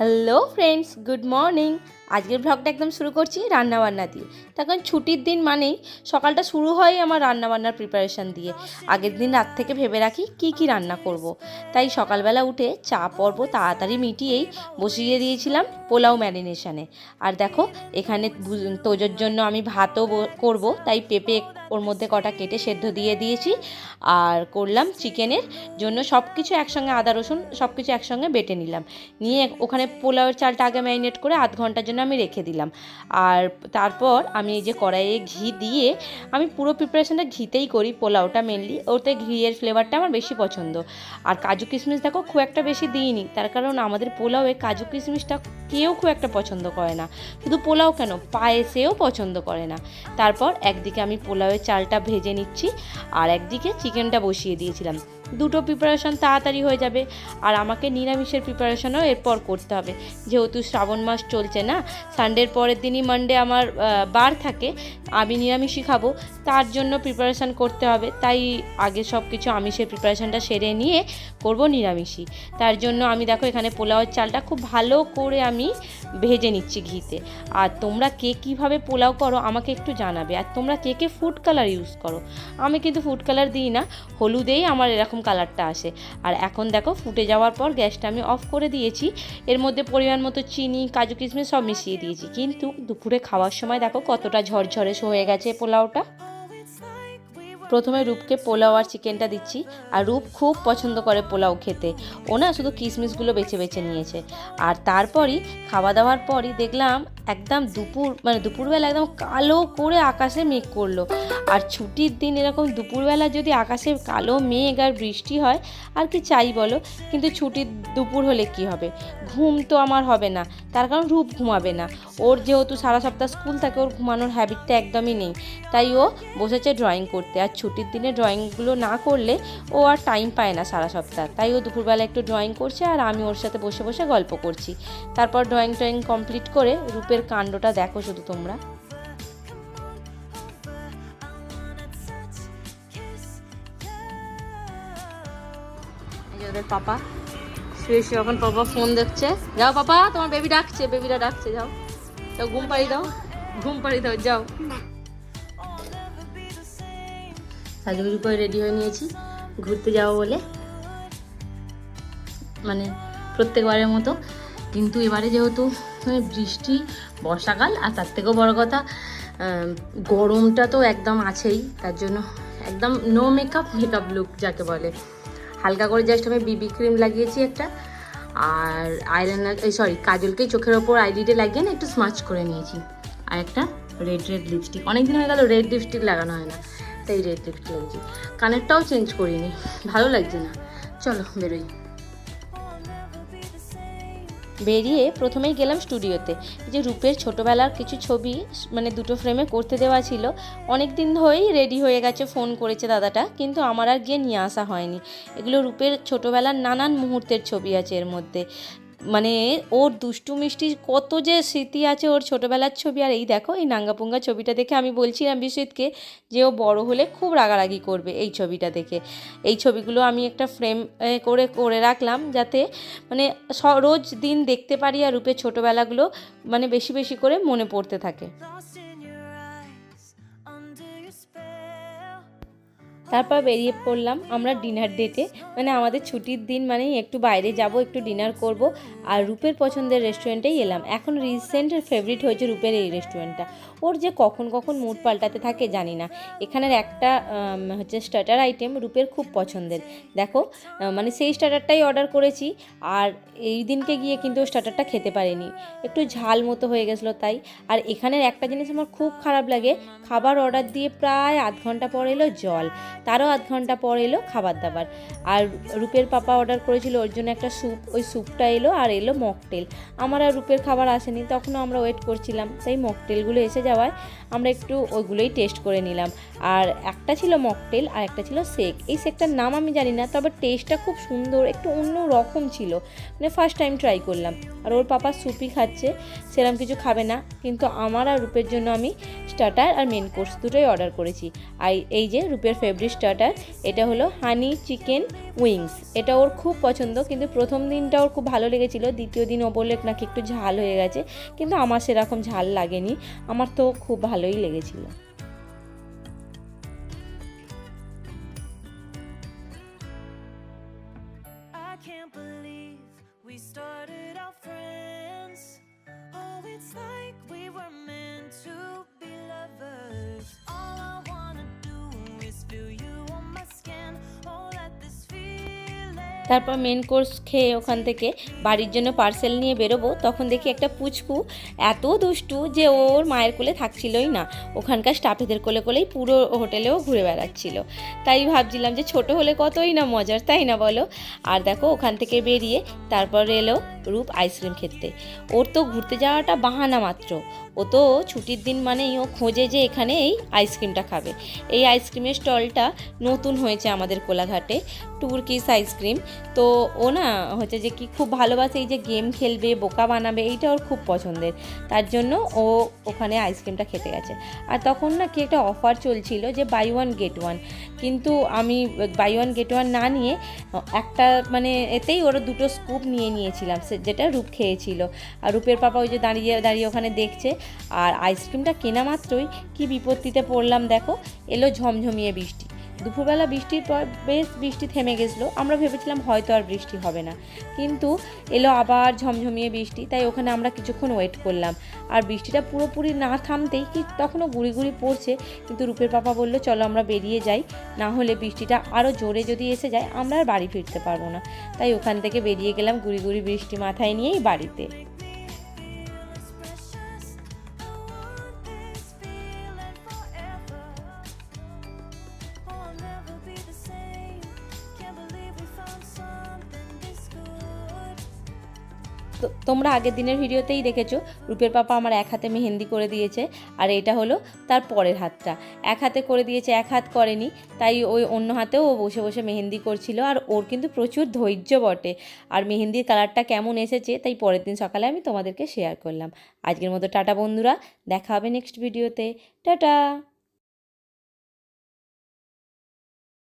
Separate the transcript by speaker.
Speaker 1: Hello friends, good morning. আজকের ব্লগটা একদম শুরু করছি রান্নাবান্না দিয়ে। তখন ছুটির দিন মানেই সকালটা শুরু হয় আমার রান্নাবান্নার প্রিপারেশান দিয়ে। আগের দিন রাত থেকে ভেবে রাখি কি রান্না করব। তাই সকালবেলা উঠে চা পর্ব তাড়াতাড়ি মিটিয়েই বসিয়ে দিয়েছিলাম পোলাও ম্যারিনেশানে। আর দেখো এখানে তোজোর জন্য আমি ভাতও করব, তাই পেঁপে ওর মধ্যে কটা কেটে সেদ্ধ দিয়ে দিয়েছি। আর করলাম চিকেনের জন্য সব কিছু একসঙ্গে, আদা রসুন সব কিছু একসঙ্গে বেটে নিলাম। নিয়ে ওখানে পোলাওয়ের চালটা আগে ম্যারিনেট করে আধ ঘন্টার জন্য আমি রেখে দিলাম। আর তারপর আমি এই যে কড়াইয়ে ঘি দিয়ে, আমি পুরো প্রিপারেশনটা ঘিতেই করি পোলাওটা মেনলি, ওতে ঘিয়ের ফ্লেভারটা আমার বেশি পছন্দ। আর কাজু কিশমিশ দেখো খুব একটা বেশি দিইনি, তার কারণ আমাদের পোলাওয়ে কাজু কিশমিশটা কেউ খুব একটা পছন্দ করে না। শুধু পোলাও কেন, পায়েসেও পছন্দ করে না। তারপর একদিকে আমি পোলাওয়ের চালটা ভেজে নিচ্ছি, আর একদিকে চিকেনটা বসিয়ে দিয়েছিলাম। দুটো প্রিপারেশন তাড়াতাড়ি হয়ে যাবে। আর আমাকে নিরামিষের প্রিপারেশনও এরপর করতে হবে, যেহেতু শ্রাবণ মাস চলছে না। সানডের পরের দিনই মানডে আমার বার থাকে, আমি নিরামিষই খাবো, তার জন্য প্রিপারেশান করতে হবে। তাই আগে সব কিছু আমিষের প্রিপারেশানটা সেরে নিয়ে করব নিরামিষই। তার জন্য আমি দেখো এখানে পোলাওয়ের চালটা খুব ভালো করে আমি ভেজে নিচ্ছি ঘিতে। আর তোমরা কে কীভাবে পোলাও করো আমাকে একটু জানাবে। আর তোমরা কে ফুড কালার ইউজ করো। আমি কিন্তু ফুড কালার দিই না, হলুদেই আমার এরকম কালারটা আসে। আর এখন দেখো ফুটে যাওয়ার পর গ্যাসটা আমি অফ করে দিয়েছি। এর মধ্যে পরিমাণ মতো চিনি, কাজু কিশমিশ সব মিশিয়ে দিয়েছি। কিন্তু দুপুরে খাওয়ার সময় দেখো কতটা ঝরঝরে হয়ে গেছে পোলাওটা। প্রথমে রূপকে পোলাও আর চিকেনটা দিচ্ছি। আর রূপ খুব পছন্দ করে পোলাও খেতে, ও না শুধু কিশমিশগুলো বেছে বেছে নিয়েছে। আর তারপরই খাওয়া দাওয়ার পরই দেখলাম একদম দুপুরবেলা একদম কালো করে আকাশে মেঘ করলো। আর ছুটির দিন এরকম দুপুরবেলা যদি আকাশে কালো মেঘ আর বৃষ্টি হয়, আর কি চাই বলো। কিন্তু ছুটির দুপুর হলে কি হবে, ঘুম তো আমার হবে না, তার কারণ রূপ ঘুমাবে না। ওর যেহেতু সারা সপ্তাহ স্কুল থাকে, ওর ঘুমানোর হ্যাবিটটা একদমই নেই। তাই ও বসেছে ড্রয়িং করতে। আর ছুটির দিনে ড্রয়িংগুলো না করলে ও আর টাইম পায় না সারা সপ্তাহ। তাই ও দুপুরবেলা একটু ড্রয়িং করছে, আর আমি ওর সাথে বসে বসে গল্প করছি। তারপর ড্রয়িং কমপ্লিট করে রূপের কাণ্ডটা দেখো শুধু তোমরা। ওদের পাপা শুয়ে এখন পাপা ফোন দেখছে। যাও পাপা, তোমার বেবিটা ডাকছে, যাও যাও ঘুম পাড়িয়ে দাও যাও। সাজুগুজু করে রেডি হয়ে নিয়েছি ঘুরতে যাবো বলে, মানে প্রত্যেকবারের মতো। কিন্তু এবারে যেহেতু বৃষ্টি, বর্ষাকাল, আর তার থেকেও বড় কথা গরমটা তো একদম আছেই, তার জন্য একদম নো মেকআপ লুক যাকে বলে। হালকা করে জাস্ট আমি বিবি ক্রিম লাগিয়েছি একটা, আর আইলাইনার কাজলকেই চোখের ওপর আইলিডে লাগিয়ে না একটু স্মাচ করে নিয়েছি। আর একটা রেড লিপস্টিক, অনেকদিন হয়ে গেল রেড লিপস্টিক লাগানো হয় না, তাই রেড লিপস্টিক লাগিয়েছি। কানেরটাও চেঞ্জ করিনি, ভালো লাগছে না। চলো বেরোই। বেরিয়ে প্রথমেই গেলাম স্টুডিওতে। যে রূপের ছোটোবেলার কিছু ছবি মানে দুটো ফ্রেমে করতে দেওয়া ছিল, অনেক দিন ধরেই রেডি হয়ে গেছে, ফোন করেছে দাদাটা, কিন্তু আমার আর গিয়ে নিয়ে আসা হয়নি। এগুলো রূপের ছোটোবেলার নানান মুহূর্তের ছবি আছে এর মধ্যে। মানে ওর দুষ্টু মিষ্টি কত যে স্মৃতি আছে ওর ছোটোবেলার ছবি। আর এই দেখো এই নাঙ্গাপুঙ্গা ছবিটা দেখে আমি বলছিলাম বিশ্বজিৎকে যে ও বড় হলে খুব রাগারাগি করবে এই ছবিটা দেখে। এই ছবিগুলো আমি একটা ফ্রেম করে রাখলাম, যাতে মানে রোজ দিন দেখতে পারি আর রূপের ছোটোবেলাগুলো মানে বেশি বেশি করে মনে পড়তে থাকে। তারপর বেরিয়ে পড়লাম আমরা ডিনার ডেটে। মানে আমাদের ছুটির দিন মানেই একটু বাইরে যাব, একটু ডিনার করব। আর রূপের পছন্দের রেস্টুরেন্টেই এলাম। এখন রিসেন্ট ফেভারিট হয়েছে রূপের এই রেস্টুরেন্টটা। ওর যে কখন মুড পাল্টাতে থাকে জানি না। এখানের একটা হচ্ছে স্টার্টার আইটেম রূপের খুব পছন্দের। দেখো মানে সেই স্টার্টারটাই অর্ডার করেছি, আর এই দিনকে গিয়ে কিন্তু স্টার্টারটা খেতে পারিনি, একটু ঝাল মতো হয়ে গেছিলো তাই। আর এখানের একটা জিনিস আমার খুব খারাপ লাগে, খাবার অর্ডার দিয়ে প্রায় আধ ঘন্টা পর এলো জল, তারও আধ ঘন্টা পর এলো খাবার দাবার। আর রূপের পাপা অর্ডার করেছিল ওর জন্য একটা স্যুপ, ওই স্যুপটা এলো, আর এলো মকটেল। আমার আর রূপের খাবার আসেনি, তখনও আমরা ওয়েট করছিলাম। তাই মকটেলগুলো এসে যাওয়ায় আমরা একটু ওইগুলোই টেস্ট করে নিলাম। আর একটা ছিল মকটেল আর একটা ছিল শেক। এই শেকটার নাম আমি জানি না, তবে টেস্টটা খুব সুন্দর, একটু অন্য রকম ছিল, মানে ফার্স্ট টাইম ট্রাই করলাম। আর ওর পাপা স্যুপই খাচ্ছে, সেরকম কিছু খাবে না। কিন্তু আমার আর রূপের জন্য আমি স্টার্টার আর মেন কোর্স দুটোই অর্ডার করেছি। আর এই যে রূপের ফেভারিট স্টার্টার, এটা হলো হানি চিকেন উইংস। এটা ওর খুব পছন্দ, কিন্তু প্রথম দিনটা ওর খুব ভালো লেগেছিলো, দ্বিতীয় দিন ও বললে নাকি একটু ঝাল হয়ে গেছে, কিন্তু আমার সেরকম ঝাল লাগেনি, আমার তো খুব ভালোই লেগেছিলো।
Speaker 2: Can't believe we started out friends. Oh, it's like we were meant to be lovers. All I wanna do is feel you on my skin. Oh, let this feeling.
Speaker 1: তারপর মেন কোর্স খেয়ে ওখান থেকে বাড়ির জন্য parcel নিয়ে বেরোবো, তখন দেখি একটা পুচকু এত দুষ্টু যে ওর মায়ের কোলে থাকছিলই না, ওখানকার স্টাফেদের কোলে কোলেই পুরো হোটেলেও ঘুরে বেড়াচ্ছিল। তাই ভাবছিলাম যে ছোট হলে কতই না মজার, তাই না বলো? আর দেখো ওখান থেকে বেরিয়ে তারপর এলো রূপ আইসক্রিম খেতে। ওর তো ঘুরতে যাওয়াটা বাহানা মাত্র, ও তো ছুটির দিন মানেই ও খোঁজে যে এখানে এই আইসক্রিমটা খাবে। এই আইসক্রিমের স্টলটা নতুন হয়েছে আমাদের কোলাঘাটে, টুরকিস আইসক্রিম। তো ও না হচ্ছে যে কি খুব ভালোবাসে এই যে গেম খেলবে, বোকা বানাবে, এইটা ওর খুব পছন্দের, তার জন্য ও ওখানে আইসক্রিমটা খেতে গেছে। আর তখন না কি একটা অফার চলছিল যে বাই ওয়ান গেট ওয়ান, কিন্তু আমি বাই ওয়ান গেট ওয়ান না নিয়ে একটা মানে এতেই ওরা দুটো স্কুপ নিয়ে নিয়েছিলাম, যেটা রূপ খেয়েছিল। আর রূপের পাপা ওই যে দাঁড়িয়ে দাঁড়িয়ে ওখানে দেখছে। আর আইসক্রিমটা কেনা মাত্রই কি বিপত্তিতে পড়লাম দেখো, এলো ঝমঝমিয়ে বৃষ্টি। দুপুরবেলা বৃষ্টির পর বেশ বৃষ্টি থেমে গেছিলো, আমরা ভেবেছিলাম হয়তো আর বৃষ্টি হবে না, কিন্তু এলো আবার ঝমঝমিয়ে বৃষ্টি। তাই ওখানে আমরা কিছুক্ষণ ওয়েট করলাম, আর বৃষ্টিটা পুরোপুরি না থামতেই কি তখনও গুঁড়ি গুঁড়ি পড়ছে, কিন্তু রূপের পাপা বললো চলো আমরা বেরিয়ে যাই, না হলে বৃষ্টিটা আরও জোরে যদি এসে যায় আমরা আর বাড়ি ফিরতে পারবো না। তাই ওখান থেকে বেরিয়ে গেলাম গুঁড়ি গুঁড়ি বৃষ্টি মাথায় নিয়েই বাড়িতে। তো তোমরা আগের দিনের ভিডিওতেই দেখেছো রূপের পাপা আমার এক হাতে মেহেন্দি করে দিয়েছে, আর এটা হলো তার পরের হাতটা। এক হাতে করে দিয়েছে, এক হাত করেনি, তাই ওই অন্য হাতেও ও বসে বসে মেহেন্দি করছিল। আর ওর কিন্তু প্রচুর ধৈর্য বটে, আর মেহেন্দির কালারটা কেমন এসেছে তাই পরের দিন সকালে আমি তোমাদেরকে শেয়ার করলাম। আজকের মতো টাটা বন্ধুরা, দেখা হবে নেক্সট ভিডিওতে, টাটা।